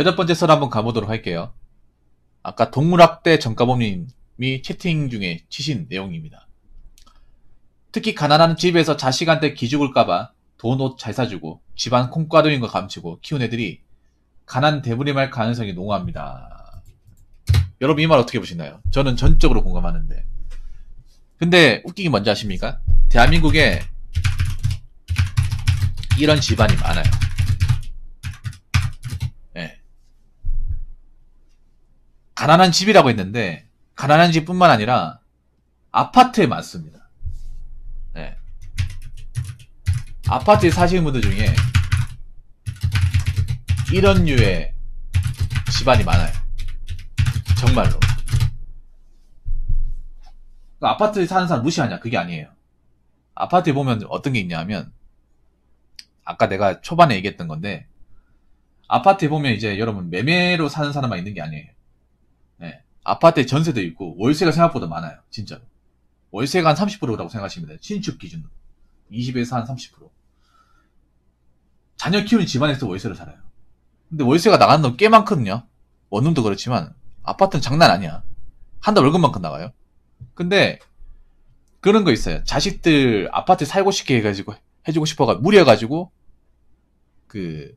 8번째 썰 한번 가보도록 할게요. 아까 동물학대 정가범님이 채팅 중에 치신 내용입니다. 특히 가난한 집에서 자식한테 기죽을까봐 돈 옷 잘 사주고 집안 콩가루인 거 감추고 키운 애들이 가난 대부림할 가능성이 농후합니다. 여러분 이 말 어떻게 보시나요? 저는 전적으로 공감하는데. 근데 웃기긴 뭔지 아십니까? 대한민국에 이런 집안이 많아요. 예. 가난한 집이라고 했는데 가난한 집뿐만 아니라 아파트에 많습니다. 예. 아파트에 사시는 분들 중에 이런 류의 집안이 많아요. 정말로. 아파트에 사는 사람 무시하냐? 그게 아니에요. 아파트에 보면 어떤 게 있냐 하면, 아까 내가 초반에 얘기했던 건데, 아파트에 보면 이제 여러분 매매로 사는 사람만 있는 게 아니에요. 네. 아파트에 전세도 있고 월세가 생각보다 많아요. 진짜로. 월세가 한 30%라고 생각하시면 돼요. 신축 기준으로. 20에서 한 30%. 자녀 키우는 집안에서 월세를 살아요. 근데 월세가 나가는 돈 꽤 많거든요. 원룸도 그렇지만 아파트는 장난 아니야. 한 달 월급만큼 나가요. 근데 그런 거 있어요. 자식들 아파트 살고 싶게 해가지고 해주고 싶어가 무리해가지고 그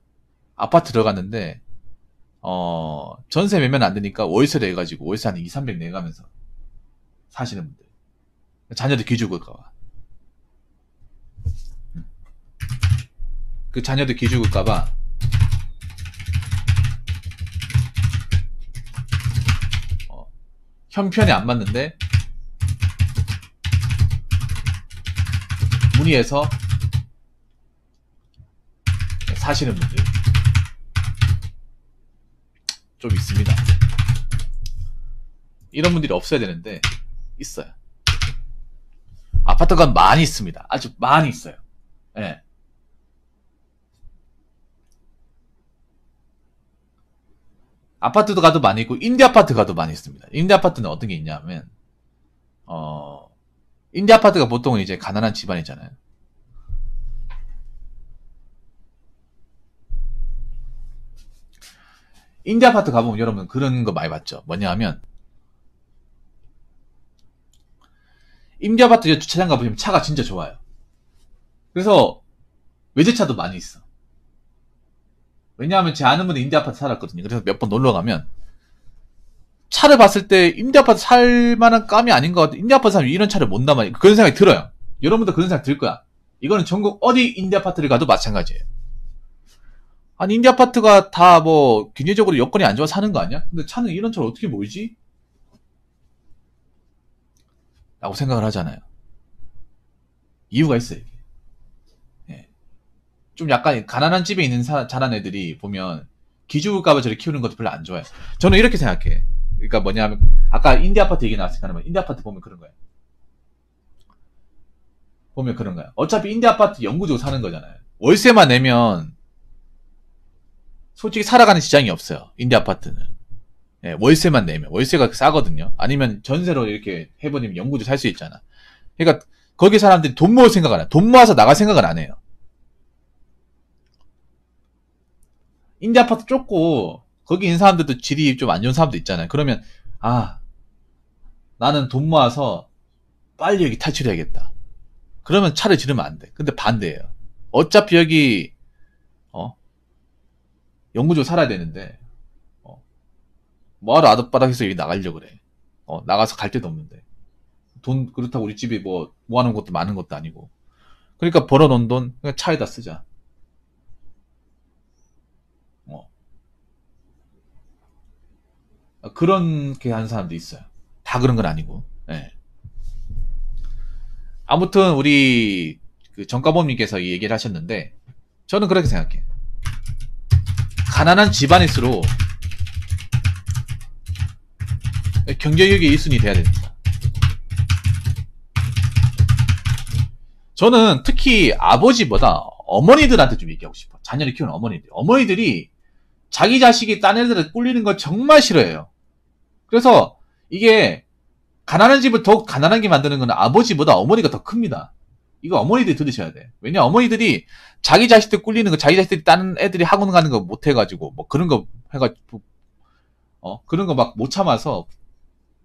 아파트 들어갔는데 전세 매매는 안 되니까 월세로 해가지고 월세 한 200-300 내가면서 사시는 분들. 자녀들 기죽을까봐. 그 자녀들 기죽을까봐 형편이 안 맞는데 문의해서 사시는 분들 좀 있습니다. 이런 분들이 없어야 되는데 있어요. 아파트가 많이 있습니다. 아주 많이 있어요. 예. 아파트도 가도 많이 있고 임대 아파트 가도 많이 있습니다. 임대 아파트는 어떤 게 있냐면 임대 아파트가 보통은 이제 가난한 집안이잖아요. 임대 아파트 가보면 여러분 그런 거 많이 봤죠. 뭐냐 하면 임대 아파트 주차장 가보시면 차가 진짜 좋아요. 그래서 외제차도 많이 있어. 왜냐하면 제 아는 분이 임대 아파트 살았거든요. 그래서 몇 번 놀러 가면 차를 봤을 때 임대 아파트 살 만한 감이 아닌 것 같아. 임대 아파트 사면 이런 차를 못 남아. 그런 생각이 들어요. 여러분도 그런 생각 들 거야. 이거는 전국 어디 임대 아파트를 가도 마찬가지예요. 아니 임대 아파트가 다 뭐 경제적으로 여건이 안 좋아서 사는 거 아니야? 근데 차는 이런 차를 어떻게 모이지? 라고 생각을 하잖아요. 이유가 있어요. 예. 좀 약간 가난한 집에 있는 자란 애들이 보면 기죽을까봐 저를 키우는 것도 별로 안 좋아해. 저는 이렇게 생각해. 그러니까 뭐냐면 아까 임대 아파트 얘기 나왔으니까 임대 아파트 보면 그런 거야. 보면 그런 거야. 어차피 임대 아파트 영구적으로 사는 거잖아요. 월세만 내면 솔직히 살아가는 지장이 없어요. 임대 아파트는. 예, 월세만 내면. 월세가 싸거든요. 아니면 전세로 이렇게 해버리면 영구적으로 살 수 있잖아. 그러니까 거기 사람들이 돈 모을 생각 안 해요. 돈 모아서 나갈 생각은 안 해요. 임대 아파트 좁고 거기 있는 사람들도 질이 좀 안 좋은 사람도 있잖아요. 그러면 나는 돈 모아서 빨리 여기 탈출해야겠다. 그러면 차를 지르면 안 돼. 근데 반대예요. 어차피 여기 영구적으로 살아야 되는데 뭐하러 아득바닥해서 여기 나가려고 그래. 나가서 갈 데도 없는데 돈 그렇다고 우리 집이 뭐 모아놓은 것도 많은 것도 아니고. 그러니까 벌어놓은 돈 그냥 차에다 쓰자. 그렇게 하는 사람도 있어요. 다 그런 건 아니고. 예. 아무튼 우리 그 정가범님께서 이 얘기를 하셨는데 저는 그렇게 생각해. 가난한 집안일수록 경제력이 1순위 돼야 됩니다. 저는 특히 아버지보다 어머니들한테 좀 얘기하고 싶어. 자녀를 키우는 어머니들. 어머니들이 자기 자식이 딴 애들을 꿀리는 걸 정말 싫어해요. 그래서 이게 가난한 집을 더욱 가난하게 만드는 건 아버지보다 어머니가 더 큽니다. 이거 어머니들이 들으셔야 돼. 왜냐, 어머니들이 자기 자식들 꿀리는 거, 자기 자식들이 다른 애들이 학원 가는 거 못 해가지고, 뭐 그런 거 해가지고, 그런 거 막 못 참아서,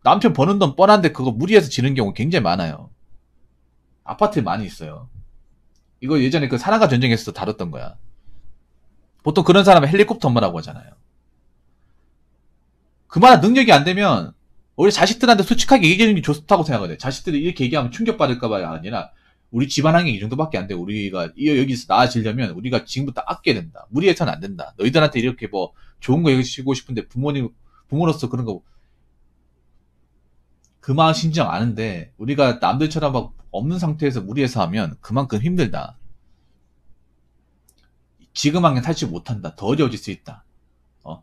남편 버는 돈 뻔한데 그거 무리해서 지는 경우 굉장히 많아요. 아파트에 많이 있어요. 이거 예전에 그 사랑과 전쟁에서도 다뤘던 거야. 보통 그런 사람은 헬리콥터 엄마라고 하잖아요. 그만한 능력이 안 되면, 우리 자식들한테 솔직하게 얘기해주는 게 좋다고 생각을 해. 자식들이 이렇게 얘기하면 충격받을까봐 아니라, 우리 집안 환경이 이 정도밖에 안 돼. 우리가 여기서 나아지려면 우리가 지금부터 아껴야 된다. 무리해서는 안 된다. 너희들한테 이렇게 뭐 좋은 거 얘기해주고 싶은데 부모로서 그런 거 그 마음 신정 아는데 우리가 남들처럼 막 없는 상태에서 무리해서 하면 그만큼 힘들다. 지금 하긴 탈출 못한다. 더 어려워질 수 있다.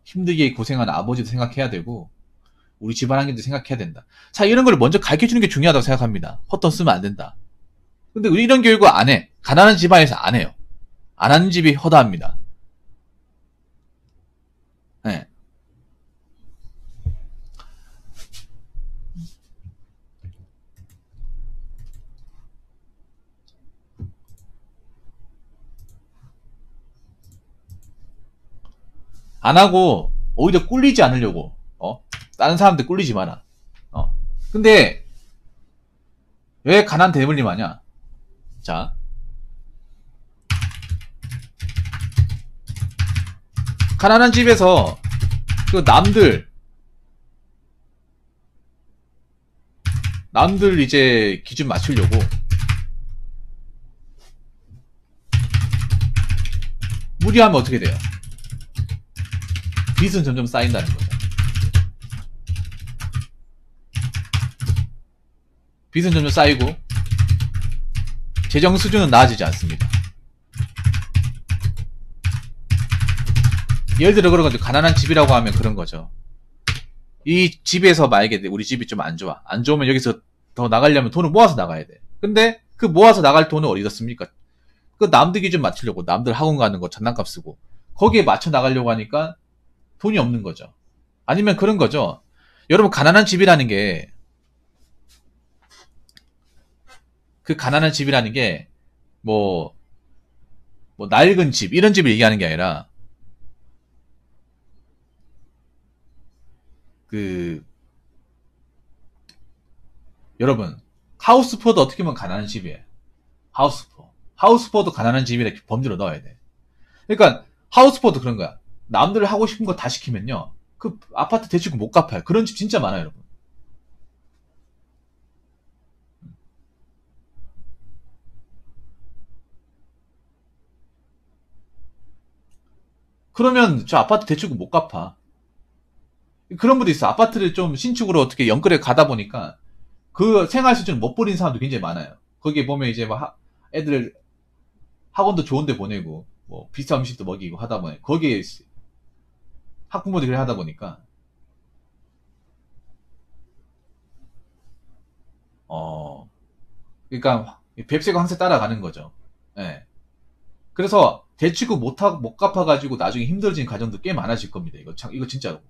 힘들게 고생하는 아버지도 생각해야 되고 우리 집안 환경도 생각해야 된다. 자, 이런 걸 먼저 가르쳐주는 게 중요하다고 생각합니다. 헛돈 쓰면 안 된다. 근데 우리 이런 교육을 안 해. 가난한 집안에서 안 해요. 안 하는 집이 허다합니다. 네. 안 하고 오히려 꿀리지 않으려고 다른 사람들 꿀리지 마라. 근데 왜 가난 대물림 하냐? 자, 가난한 집에서 그 남들 이제 기준 맞추려고 무리하면 어떻게 돼요? 빚은 점점 쌓인다는 거죠. 빚은 점점 쌓이고 재정 수준은 나아지지 않습니다. 예를 들어 그런 거죠. 가난한 집이라고 하면 그런 거죠. 이 집에서 만약에 우리 집이 좀 안 좋아. 안 좋으면 여기서 더 나가려면 돈을 모아서 나가야 돼. 근데 그 모아서 나갈 돈을 어디다 씁니까? 그 남들 기준 맞추려고 남들 학원 가는 거 장난감 쓰고 거기에 맞춰 나가려고 하니까 돈이 없는 거죠. 아니면 그런 거죠. 여러분 가난한 집이라는 게 그 가난한 집이라는 게 뭐 낡은 집 이런 집을 얘기하는 게 아니라 여러분 하우스포도 어떻게 보면 가난한 집이에요. 하우스포도 가난한 집이라 범주로 넣어야 돼. 그러니까 하우스포도 그런 거야. 남들 하고 싶은 거 다 시키면요 그 아파트 대출금 못 갚아요. 그런 집 진짜 많아요, 여러분. 그러면 저 아파트 대출금 못 갚아. 그런 분도 있어. 아파트를 좀 신축으로 어떻게 연끌에 가다 보니까 그 생활 수준을 못 버린 사람도 굉장히 많아요. 거기에 보면 이제 막 애들 학원도 좋은데 보내고 뭐 비싼 음식도 먹이고 하다 보니 거기에 학부모들이 하다 보니까 그러니까 뱁새가 황새 따라가는 거죠. 예. 그래서 대출금 못 갚아가지고 나중에 힘들어진 가정도 꽤 많아질 겁니다. 이거 진짜로.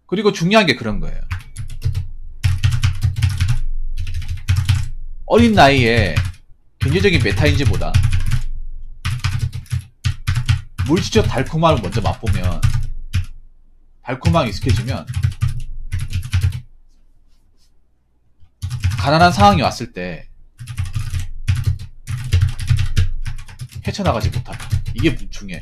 그리고 중요한 게 그런 거예요. 어린 나이에 경제적인 메타인지보다 물지쳐 달콤함을 먼저 맛보면 달콤함이 익숙해지면 가난한 상황이 왔을 때 헤쳐나가지 못한다. 이게 중요해.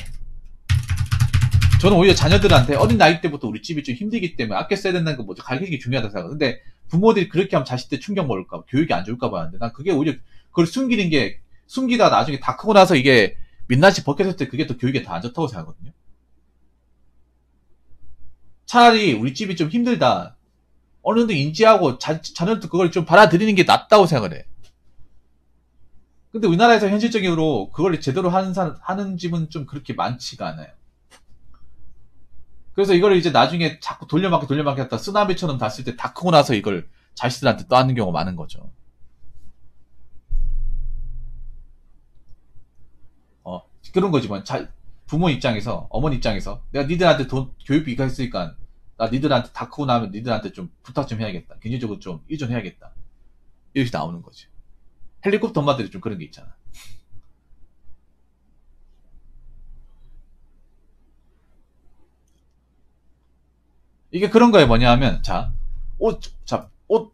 저는 오히려 자녀들한테 어린 나이 때부터 우리 집이 좀 힘들기 때문에 아껴 써야 된다는 거 먼저 가르치는 게 중요하다고 생각해요. 근데 부모들이 그렇게 하면 자식들 충격 먹을까 봐, 교육이 안 좋을까 봐 하는데 난 그게 오히려 그걸 숨기다가 나중에 다 크고 나서 이게 민낯이 벗겨졌을 때 그게 더 교육에 더 안 좋다고 생각하거든요. 차라리 우리 집이 좀 힘들다. 어느 정도 인지하고 자녀도 그걸 좀 받아들이는 게 낫다고 생각을 해. 근데 우리나라에서 현실적으로 그걸 제대로 하는 집은 좀 그렇게 많지가 않아요. 그래서 이걸 이제 나중에 자꾸 돌려막기 하다 쓰나미처럼 닿았을 때 다 크고 나서 이걸 자식들한테 떠안는 경우가 많은 거죠. 그런 거지 뭐. 부모 입장에서, 어머니 입장에서 내가 니들한테 교육비 이거 했으니까 나 니들한테 다 크고 나면 니들한테 좀 부탁 좀 해야겠다. 경제적으로 좀 의존해야겠다. 이렇게 나오는 거지. 헬리콥터 엄마들이 좀 그런 게 있잖아. 이게 그런 거에 뭐냐 하면,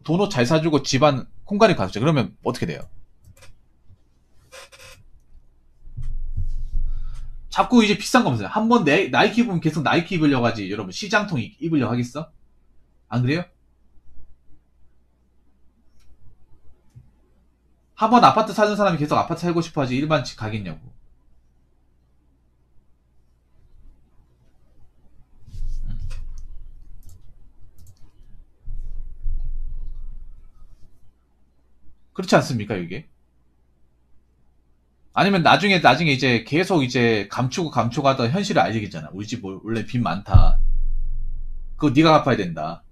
돈 옷 잘 사주고 집안 공간이 가죠. 그러면 어떻게 돼요? 자꾸 이제 비싼 거 보세요. 한번 나이키 입으면 계속 나이키 입으려고 하지. 여러분, 시장통 입으려고 하겠어? 안 그래요? 한 번 아파트 사는 사람이 계속 아파트 살고 싶어 하지 일반 집 가겠냐고. 그렇지 않습니까, 이게? 아니면 나중에 이제 계속 이제 감추고 하다 현실을 알게 되잖아. 우리 집 원래 빚 많다. 그거 네가 갚아야 된다.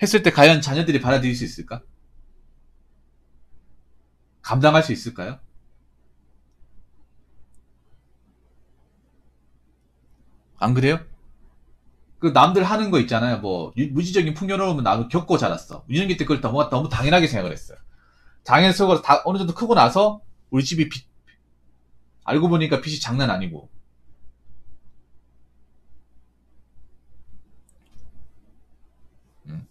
했을 때 과연 자녀들이 받아들일 수 있을까? 감당할 수 있을까요? 안 그래요? 그 남들 하는 거 있잖아요. 뭐 무지적인 풍요로움은 나도 겪고 자랐어. 유년기 때 그걸 너무 당연하게 생각을 했어요. 당연스러워 다 어느 정도 크고 나서 우리 집이 알고 보니까 빚이 장난 아니고. 음.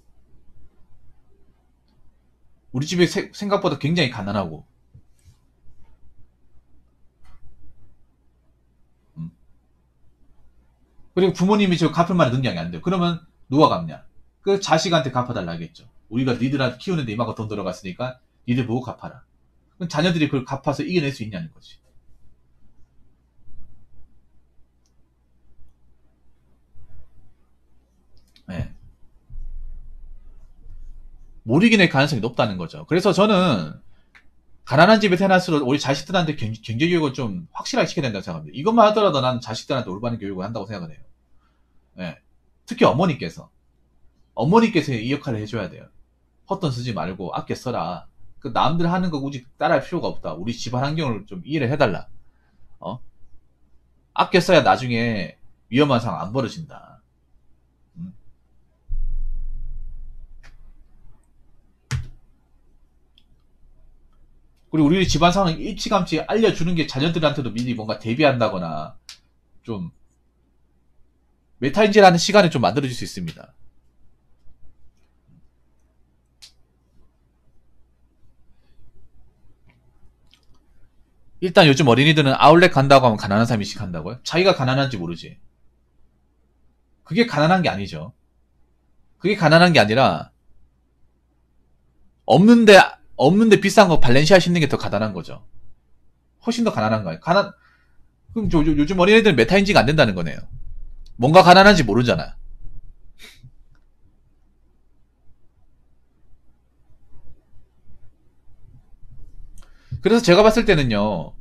우리 집이 생각보다 굉장히 가난하고. 음. 그리고 부모님이 저 갚을 만한 능력이 안 돼요. 그러면 누가 갚냐? 그 자식한테 갚아달라 하겠죠. 우리가 니들한테 키우는데 이만큼 돈 들어갔으니까 니들 보고 갚아라. 그럼 자녀들이 그걸 갚아서 이겨낼 수 있냐는 거지. 네. 못 이겨낼 가능성이 높다는 거죠. 그래서 저는 가난한 집에 태어날수록 우리 자식들한테 경제 교육을 좀 확실하게 시켜야 된다고 생각합니다. 이것만 하더라도 난 자식들한테 올바른 교육을 한다고 생각을 해요. 예. 특히 어머니께서 이 역할을 해줘야 돼요. 헛돈 쓰지 말고 아껴 써라. 그 남들 하는 거 굳이 따라할 필요가 없다. 우리 집안 환경을 좀 이해를 해달라. 어? 아껴 써야 나중에 위험한 상황 안 벌어진다. 음. 그리고 우리 집안 상황 일찌감치 알려주는 게 자녀들한테도 미리 뭔가 대비한다거나 좀 메타인지라는 시간을 좀 만들어줄 수 있습니다. 일단 요즘 어린이들은 아울렛 간다고 하면 가난한 사람이 식한다고요? 자기가 가난한지 모르지. 그게 가난한 게 아니죠. 그게 가난한 게 아니라 없는데 없는데 비싼 거 발렌시아 신는 게 더 가난한 거죠. 훨씬 더 가난한 거예요. 그럼 요즘 어린애들은 메타인지가 안 된다는 거네요. 뭔가 가난한지 모르잖아. 그래서 제가 봤을 때는요,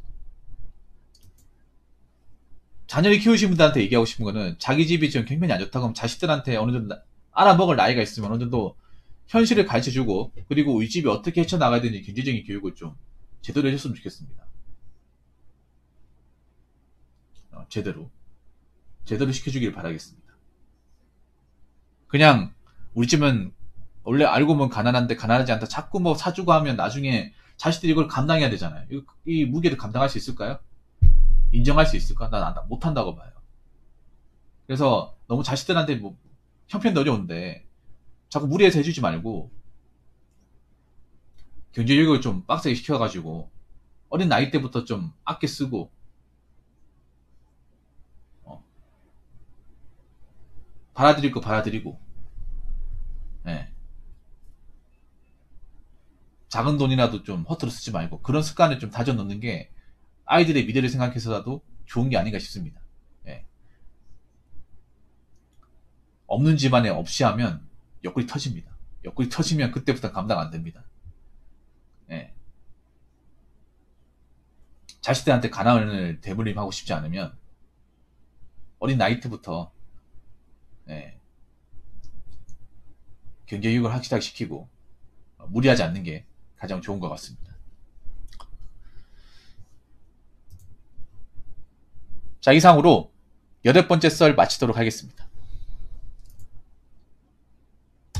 자녀를 키우신 분들한테 얘기하고 싶은 거는 자기 집이 좀 경면이 안 좋다고 하면 자식들한테 어느 정도 알아먹을 나이가 있으면 어느 정도 현실을 가르쳐주고, 그리고 우리 집이 어떻게 헤쳐나가야 되는지 경제적인 교육을 좀 제대로 해줬으면 좋겠습니다. 제대로 시켜주길 바라겠습니다. 그냥 우리 집은 원래 알고 보면 가난한데 가난하지 않다 자꾸 뭐 사주고 하면 나중에 자식들이 이걸 감당해야 되잖아요. 이 무게를 감당할 수 있을까요? 인정할 수 있을까? 난 못한다고 봐요. 그래서 너무 자식들한테 뭐 형편도 어려운데 자꾸 무리해서 해주지 말고 경제교육을 좀 빡세게 시켜가지고 어린 나이 때부터 좀 아껴 쓰고, 어, 받아들일 거 받아들이고, 예. 작은 돈이라도 좀 허투루 쓰지 말고 그런 습관을 좀 다져 넣는 게 아이들의 미래를 생각해서라도 좋은 게 아닌가 싶습니다. 예. 없는 집안에 없이 하면 옆구리 터집니다. 옆구리 터지면 그때부터 감당 안 됩니다. 예. 자식들한테 가난을 대물림하고 싶지 않으면 어린 나이 때부터, 예, 경제교육을 확실하게 시키고 무리하지 않는 게 가장 좋은 것 같습니다. 자, 이상으로 8번째 썰 마치도록 하겠습니다.